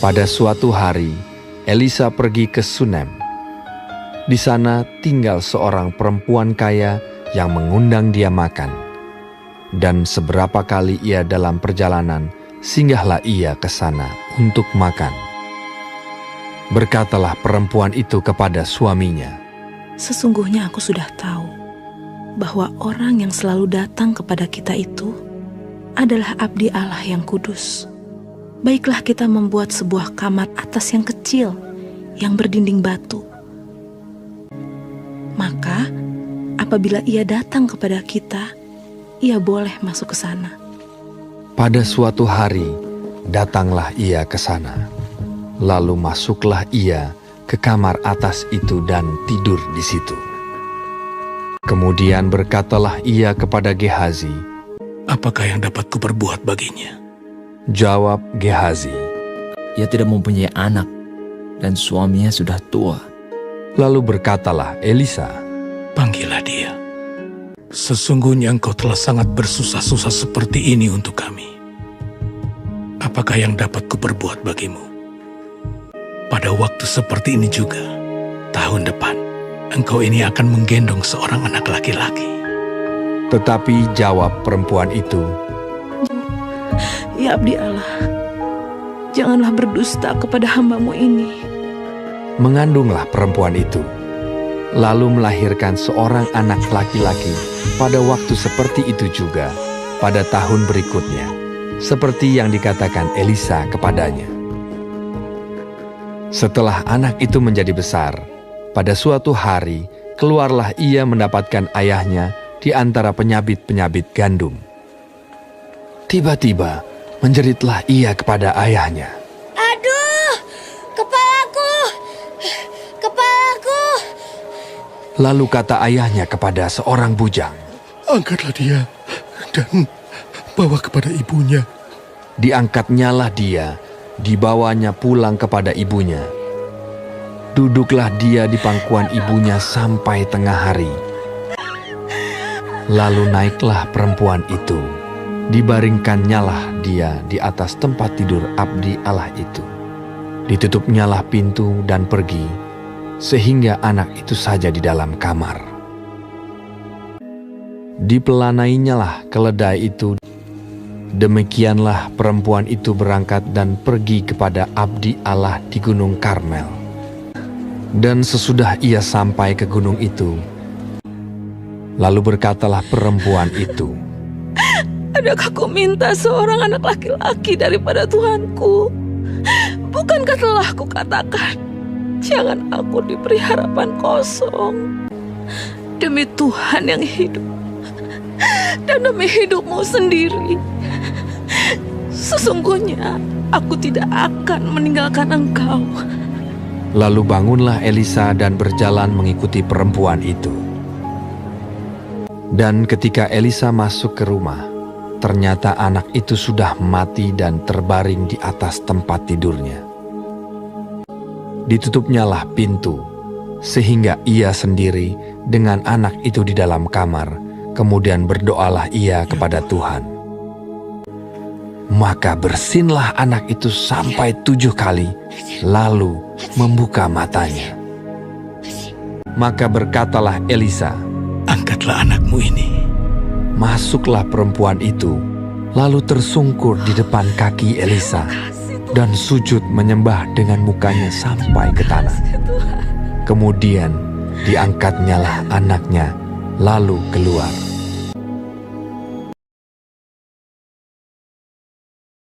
Pada suatu hari, Elisa pergi ke Sunem. Di sana tinggal seorang perempuan kaya yang mengundang dia makan. Dan seberapa kali ia dalam perjalanan, singgahlah ia ke sana untuk makan. Berkatalah perempuan itu kepada suaminya, "Sesungguhnya aku sudah tahu bahwa orang yang selalu datang kepada kita itu adalah abdi Allah yang kudus. Baiklah kita membuat sebuah kamar atas yang kecil, yang berdinding batu. Maka, apabila ia datang kepada kita, ia boleh masuk ke sana." Pada suatu hari, datanglah ia ke sana. Lalu masuklah ia ke kamar atas itu dan tidur di situ. Kemudian berkatalah ia kepada Gehazi, "Apakah yang dapat kuperbuat baginya?" Jawab Gehazi, Ia tidak mempunyai anak, dan suaminya sudah tua. lalu berkatalah Elisa, "Panggillah dia. Sesungguhnya engkau telah sangat bersusah-susah seperti ini untuk kami. Apakah yang dapat kuperbuat bagimu? Pada waktu seperti ini juga, tahun depan, engkau ini akan menggendong seorang anak laki-laki." Tetapi jawab perempuan itu, "Ya abdi Allah, janganlah berdusta kepada hamba-Mu ini." Mengandunglah perempuan itu, lalu melahirkan seorang anak laki-laki pada waktu seperti itu juga, pada tahun berikutnya, seperti yang dikatakan Elisa kepadanya. Setelah anak itu menjadi besar, pada suatu hari keluarlah ia mendapatkan ayahnya di antara penyabit-penyabit gandum. Tiba-tiba menjeritlah ia kepada ayahnya, "Aduh, kepalaku, kepalaku." Lalu kata ayahnya kepada seorang bujang, Angkatlah dia dan bawa kepada ibunya. Diangkatnyalah dia, dibawanya pulang kepada ibunya. Duduklah dia di pangkuan ibunya sampai tengah hari. Lalu naiklah perempuan itu, dibaringkannyalah dia di atas tempat tidur abdi Allah itu. Ditutupnyalah pintu dan pergi, sehingga anak itu saja di dalam kamar. Dipelanainyalah keledai itu. Demikianlah perempuan itu berangkat dan pergi kepada abdi Allah di Gunung Karmel. Dan sesudah ia sampai ke gunung itu, lalu berkatalah perempuan itu, "Adakah ku minta seorang anak laki-laki daripada Tuhanku? Bukankah telah kukatakan, jangan aku diberi harapan kosong? Demi Tuhan yang hidup, dan demi hidupmu sendiri, sesungguhnya aku tidak akan meninggalkan engkau." Lalu bangunlah Elisa dan berjalan mengikuti perempuan itu. Dan ketika Elisa masuk ke rumah, ternyata anak itu sudah mati dan terbaring di atas tempat tidurnya. Ditutupnyalah pintu, sehingga ia sendiri dengan anak itu di dalam kamar. Kemudian berdoalah ia kepada Tuhan. Maka bersinlah anak itu sampai 7 kali, lalu membuka matanya. Maka berkatalah Elisa, Angkatlah anakmu ini. masuklah perempuan itu, lalu tersungkur di depan kaki Elisa, dan sujud menyembah dengan mukanya sampai ke tanah. Kemudian diangkatnyalah anaknya, lalu keluar.